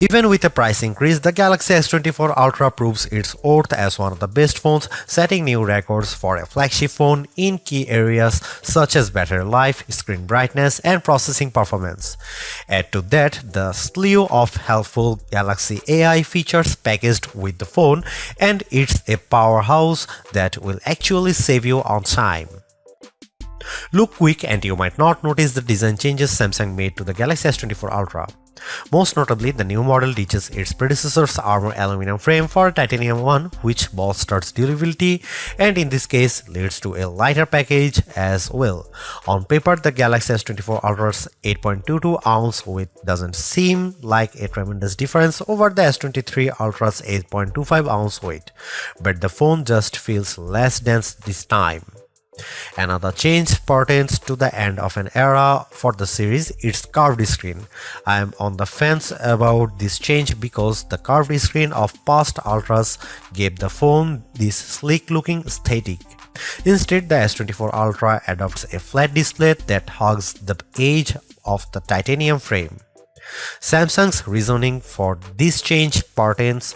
Even with a price increase, the Galaxy S24 Ultra proves its worth as one of the best phones, setting new records for a flagship phone in key areas such as battery life, screen brightness, and processing performance. Add to that the slew of helpful Galaxy AI features packaged with the phone, and it's a powerhouse that will actually save you on time. Look quick and you might not notice the design changes Samsung made to the Galaxy S24 Ultra. Most notably, the new model ditches its predecessor's armor aluminum frame for a titanium one, which bolsters durability and in this case leads to a lighter package as well. On paper, the Galaxy S24 Ultra's 8.22-ounce weight doesn't seem like a tremendous difference over the S23 Ultra's 8.25-ounce weight, but the phone just feels less dense this time. Another change pertains to the end of an era for the series, its curved screen. I am on the fence about this change because the curved screen of past Ultras gave the phone this sleek looking aesthetic. Instead, the S24 Ultra adopts a flat display that hugs the edge of the titanium frame. Samsung's reasoning for this change pertains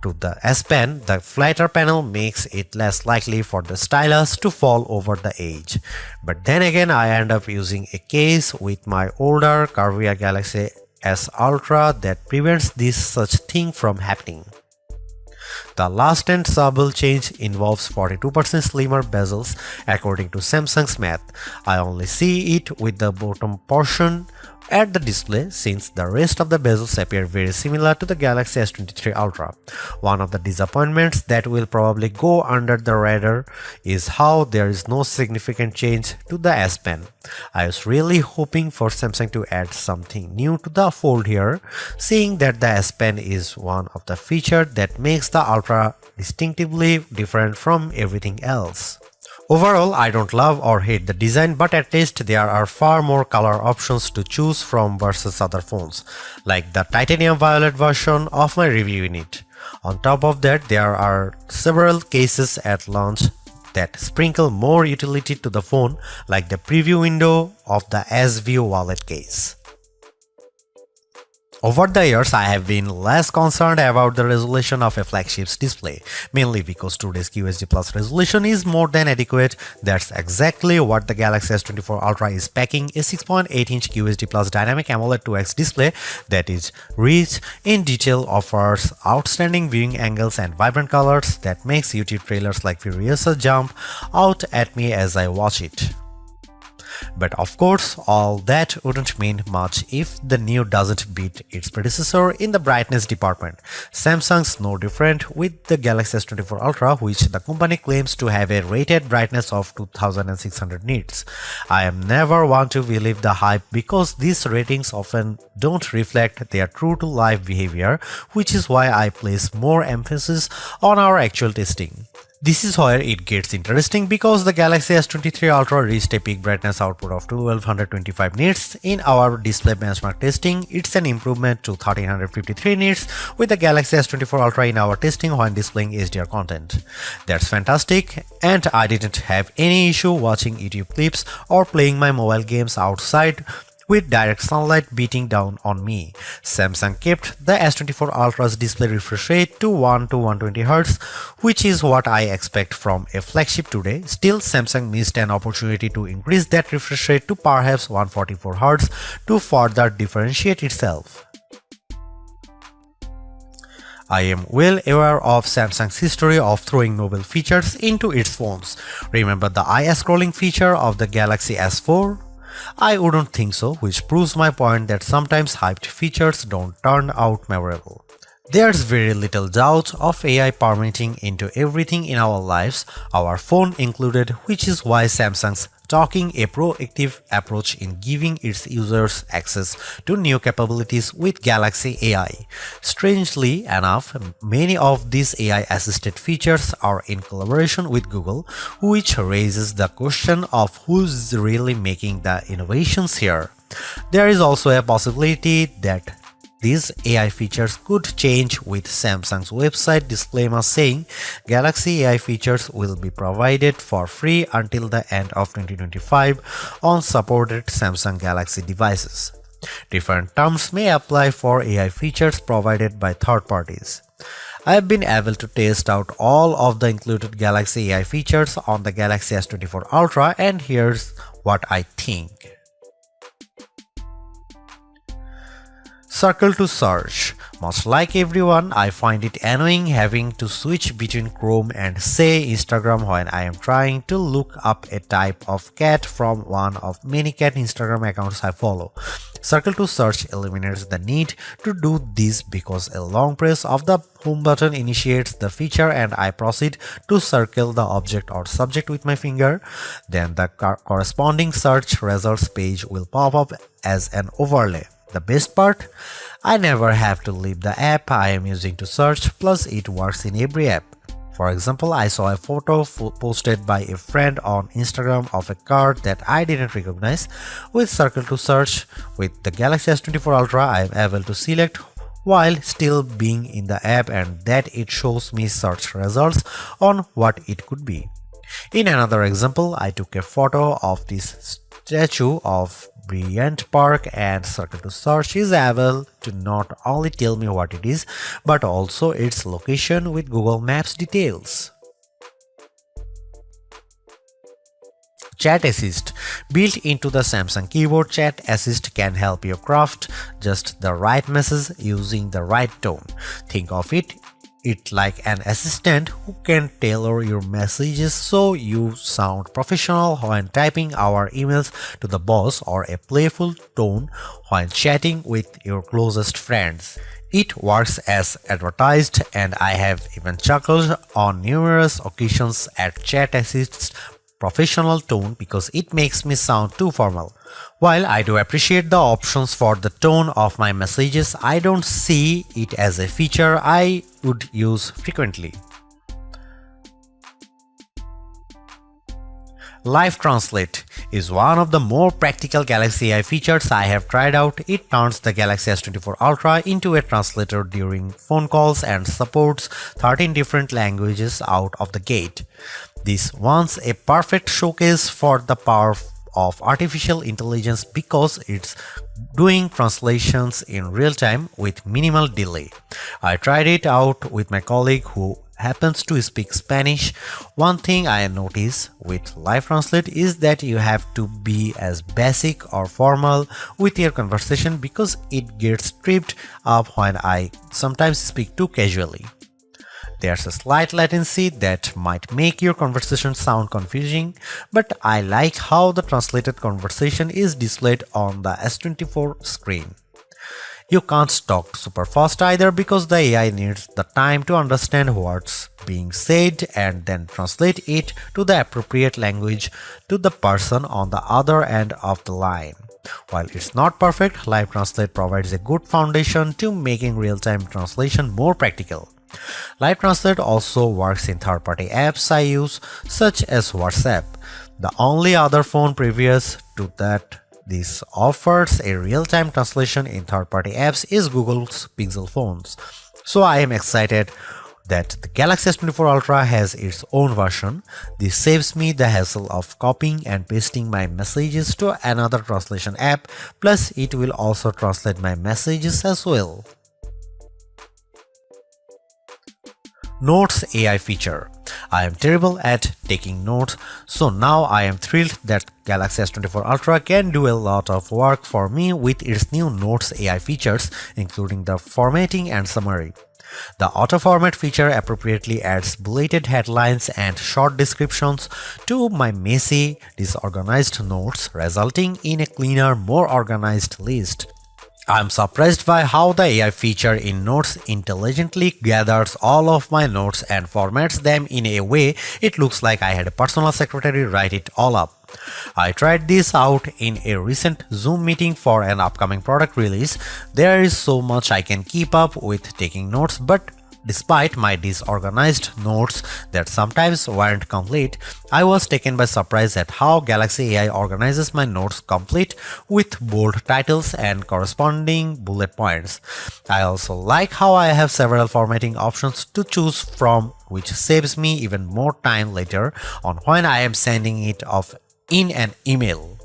to the S Pen. The flatter panel makes it less likely for the stylus to fall over the edge. But then again, I end up using a case with my older curvier Galaxy S Ultra that prevents this such thing from happening. The last and subtle change involves 42% slimmer bezels according to Samsung's math. I only see it with the bottom portion at the display since the rest of the bezels appear very similar to the Galaxy S23 Ultra. One of the disappointments that will probably go under the radar is how there is no significant change to the S Pen. I was really hoping for Samsung to add something new to the fold here, seeing that the S Pen is one of the features that makes the Ultra distinctively different from everything else. Overall, I don't love or hate the design, but at least there are far more color options to choose from versus other phones, like the titanium violet version of my review unit. On top of that, there are several cases at launch that sprinkle more utility to the phone, like the preview window of the S View wallet case. Over the years, I have been less concerned about the resolution of a flagship's display, mainly because today's QHD Plus resolution is more than adequate. That's exactly what the Galaxy S24 Ultra is packing, a 6.8-inch QHD Plus dynamic AMOLED 2X display that is rich in detail, offers outstanding viewing angles and vibrant colors that makes YouTube trailers like Furiosa jump out at me as I watch it. But of course, all that wouldn't mean much if the new doesn't beat its predecessor in the brightness department. Samsung's no different with the Galaxy S24 Ultra, which the company claims to have a rated brightness of 2600 nits. I am never one to believe the hype because these ratings often don't reflect their true-to-life behavior, which is why I place more emphasis on our actual testing. This is where it gets interesting because the Galaxy S23 Ultra reached a peak brightness output of 1225 nits in our display benchmark testing. It's an improvement to 1353 nits with the Galaxy S24 Ultra in our testing when displaying HDR content. That's fantastic, and I didn't have any issue watching YouTube clips or playing my mobile games outside with direct sunlight beating down on me. Samsung kept the S24 Ultra's display refresh rate to 1 to 120Hz, which is what I expect from a flagship today. Still, Samsung missed an opportunity to increase that refresh rate to perhaps 144Hz to further differentiate itself. I am well aware of Samsung's history of throwing novel features into its phones. Remember the eye scrolling feature of the Galaxy S4? I wouldn't think so, which proves my point that sometimes hyped features don't turn out memorable. There's very little doubt of AI permeating into everything in our lives, our phone included, which is why Samsung's taking a proactive approach in giving its users access to new capabilities with Galaxy AI. Strangely enough, many of these AI-assisted features are in collaboration with Google, which raises the question of who's really making the innovations here. There is also a possibility that these AI features could change with Samsung's website disclaimer saying Galaxy AI features will be provided for free until the end of 2025 on supported Samsung Galaxy devices. Different terms may apply for AI features provided by third parties. I have been able to test out all of the included Galaxy AI features on the Galaxy S24 Ultra, and here's what I think. Circle to search. Much like everyone, I find it annoying having to switch between Chrome and say Instagram when I am trying to look up a type of cat from one of many cat Instagram accounts I follow. Circle to search eliminates the need to do this because a long press of the home button initiates the feature and I proceed to circle the object or subject with my finger. Then the corresponding search results page will pop up as an overlay. The best part? I never have to leave the app I am using to search, plus it works in every app. For example, I saw a photo posted by a friend on Instagram of a card that I didn't recognize. With Circle to Search, with the Galaxy S24 Ultra, I am able to select while still being in the app and that it shows me search results on what it could be. In another example, I took a photo of this statue of Bryant Park and Circle to Search is able to not only tell me what it is, but also its location with Google Maps details. Chat Assist. Built into the Samsung keyboard, Chat Assist can help you craft just the right message using the right tone. Think of it like an assistant who can tailor your messages so you sound professional when typing our emails to the boss or a playful tone when chatting with your closest friends. It works as advertised, and I have even chuckled on numerous occasions at Chat Assist's professional tone because it makes me sound too formal. While I do appreciate the options for the tone of my messages, I don't see it as a feature I would use frequently. Live Translate is one of the more practical Galaxy AI features I have tried out. It turns the Galaxy S24 Ultra into a translator during phone calls and supports 13 different languages out of the gate. This one's a perfect showcase for the power of artificial intelligence because it's doing translations in real time with minimal delay. I tried it out with my colleague who happens to speak Spanish. One thing I notice with Live Translate is that you have to be as basic or formal with your conversation because it gets tripped up when I sometimes speak too casually. There's a slight latency that might make your conversation sound confusing, but I like how the translated conversation is displayed on the S24 screen. You can't talk super fast either because the AI needs the time to understand what's being said and then translate it to the appropriate language to the person on the other end of the line. While it's not perfect, Live Translate provides a good foundation to making real-time translation more practical. Live Translate also works in third-party apps I use, such as WhatsApp. The only other phone previous to that this offers a real-time translation in third-party apps is Google's Pixel phones. So I am excited that the Galaxy S24 Ultra has its own version. This saves me the hassle of copying and pasting my messages to another translation app, plus it will also translate my messages as well. Notes AI feature. I am terrible at taking notes, so now I am thrilled that Galaxy S24 Ultra can do a lot of work for me with its new Notes AI features, including the formatting and summary. The auto-format feature appropriately adds bulleted headlines and short descriptions to my messy, disorganized notes, resulting in a cleaner, more organized list. I'm surprised by how the AI feature in Notes intelligently gathers all of my notes and formats them in a way it looks like I had a personal secretary write it all up. I tried this out in a recent Zoom meeting for an upcoming product release. There is so much I can keep up with taking notes, but despite my disorganized notes that sometimes weren't complete, I was taken by surprise at how Galaxy AI organizes my notes complete with bold titles and corresponding bullet points. I also like how I have several formatting options to choose from, which saves me even more time later on when I am sending it off in an email.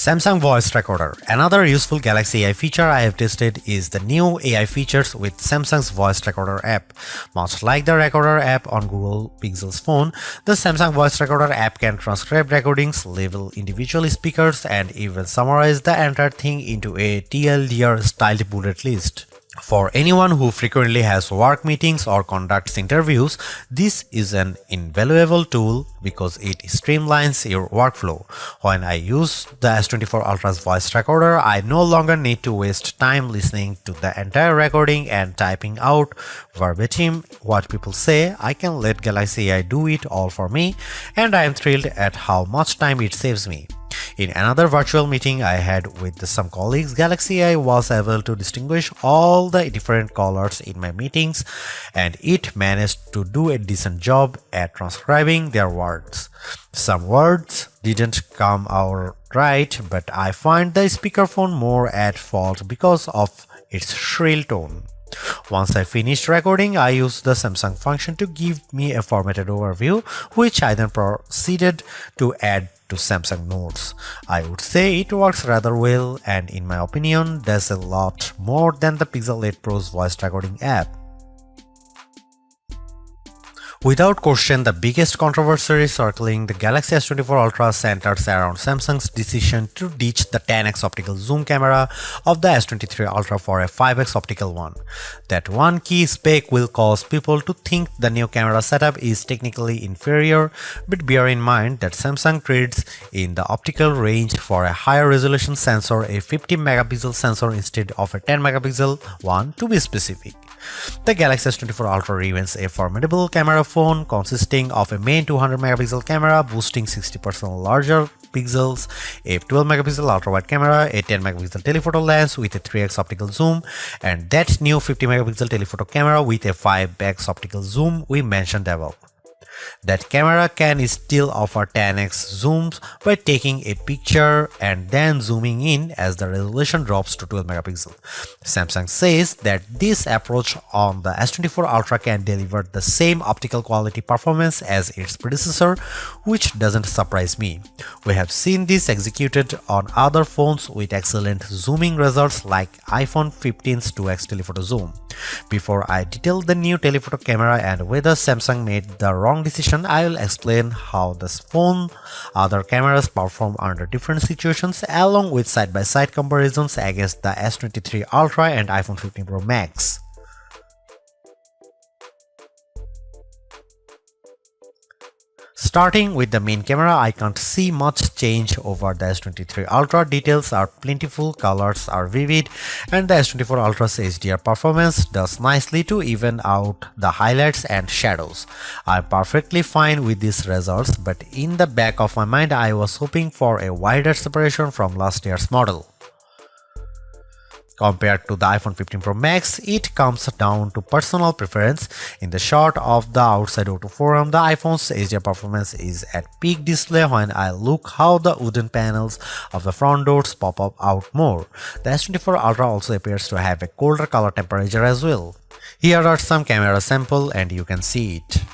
Samsung Voice Recorder. Another useful Galaxy AI feature I have tested is the new AI features with Samsung's Voice Recorder app. Much like the Recorder app on Google Pixel's phone, the Samsung Voice Recorder app can transcribe recordings, label individual speakers, and even summarize the entire thing into a TLDR-styled bullet list. For anyone who frequently has work meetings or conducts interviews, this is an invaluable tool because it streamlines your workflow. When I use the S24 Ultra's voice recorder, I no longer need to waste time listening to the entire recording and typing out verbatim what people say. I can let Galaxy AI do it all for me, and I am thrilled at how much time it saves me. In another virtual meeting I had with some colleagues, Galaxy AI was able to distinguish all the different colors in my meetings, and it managed to do a decent job at transcribing their words. Some words didn't come out right, but I find the speakerphone more at fault because of its shrill tone. Once I finished recording, I used the Samsung function to give me a formatted overview, which I then proceeded to add to Samsung Notes. I would say it works rather well, and in my opinion, does a lot more than the Pixel 8 Pro's voice recording app. Without question, the biggest controversy circling the Galaxy S24 Ultra centers around Samsung's decision to ditch the 10x optical zoom camera of the S23 Ultra for a 5x optical one. That one key spec will cause people to think the new camera setup is technically inferior, but bear in mind that Samsung trades in the optical range for a higher resolution sensor, a 50 megapixel sensor instead of a 10 megapixel one to be specific. The Galaxy S24 Ultra remains a formidable camera phone consisting of a main 200 megapixel camera boasting 60% larger pixels, a 12 megapixel ultra-wide camera, a 10 megapixel telephoto lens with a 3x optical zoom, and that new 50 megapixel telephoto camera with a 5x optical zoom we mentioned above. That camera can still offer 10x zooms by taking a picture and then zooming in as the resolution drops to 12 megapixel. Samsung says that this approach on the S24 Ultra can deliver the same optical quality performance as its predecessor, which doesn't surprise me. We have seen this executed on other phones with excellent zooming results like iPhone 15's 2x telephoto zoom. Before I detail the new telephoto camera and whether Samsung made the wrong decision, I will explain how this phone other cameras perform under different situations along with side-by-side comparisons against the S23 Ultra and iPhone 15 Pro Max. Starting with the main camera, I can't see much change over the S23 Ultra. Details are plentiful, colors are vivid, and the S24 Ultra's HDR performance does nicely to even out the highlights and shadows. I'm perfectly fine with these results, but in the back of my mind I was hoping for a wider separation from last year's model. Compared to the iPhone 15 Pro Max, it comes down to personal preference. In the shot of the outside auto forum, the iPhone's HDR performance is at peak display when I look how the wooden panels of the front doors pop up out more. The S24 Ultra also appears to have a colder color temperature as well. Here are some camera samples and you can see it.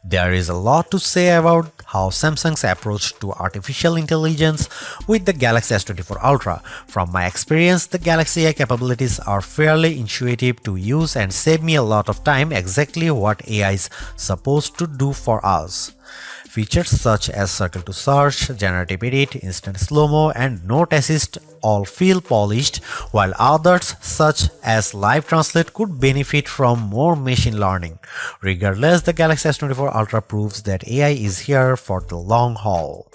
There is a lot to say about how Samsung's approach to artificial intelligence with the Galaxy S24 Ultra. From my experience, the Galaxy AI capabilities are fairly intuitive to use and save me a lot of time, exactly what AI is supposed to do for us. Features such as circle to search, generative edit, instant slow-mo, and note assist all feel polished, while others such as live translate could benefit from more machine learning. Regardless, the Galaxy S24 Ultra proves that AI is here for the long haul.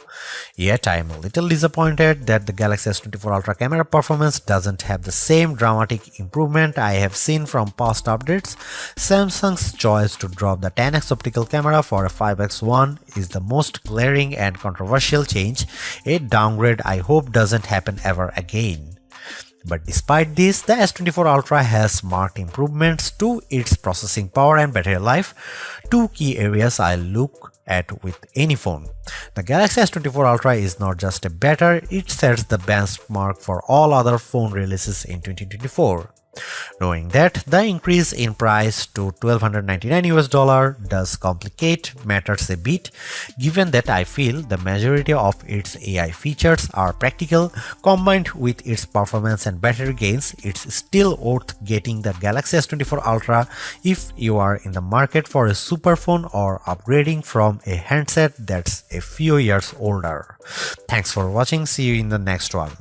Yet I am a little disappointed that the Galaxy S24 Ultra camera performance doesn't have the same dramatic improvement I have seen from past updates. Samsung's choice to drop the 10x optical camera for a 5x one is the most glaring and controversial change, a downgrade I hope doesn't happen ever again. But despite this, the S24 Ultra has marked improvements to its processing power and battery life, two key areas I look at with any phone. The Galaxy S24 Ultra is not just a better, it sets the benchmark for all other phone releases in 2024. Knowing that the increase in price to $1,299 does complicate matters a bit, given that I feel the majority of its AI features are practical, combined with its performance and battery gains, it's still worth getting the Galaxy S24 Ultra if you are in the market for a super phone or upgrading from a handset that's a few years older. Thanks for watching, see you in the next one.